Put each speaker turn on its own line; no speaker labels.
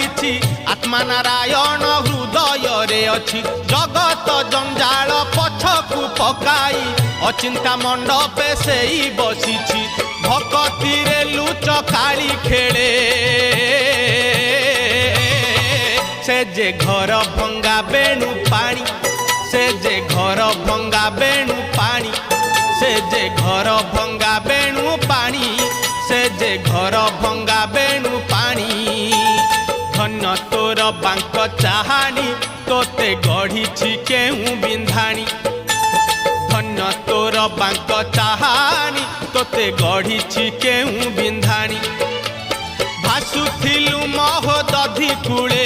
गढ़ी आत्मा नारायण हृदय रे अच्छी जगत जंजाल पछकु पकाई अचिंता मंडपे से बसी भक्ति रे लुच काली खेले से जे घर भंगा बेणु पानी से जे घर भंगा बेणु पानी से जे घर भंगा बेणु पानी से जे घर भंगा बेणु पानी धन्य तोर बांक चाहानी तोते गढ़ी केहू बिंधाणी धन्य तोर बांक चाहानी तोते गढ़ी केहू बिंधाणी भासुथिलु महोदधि कूले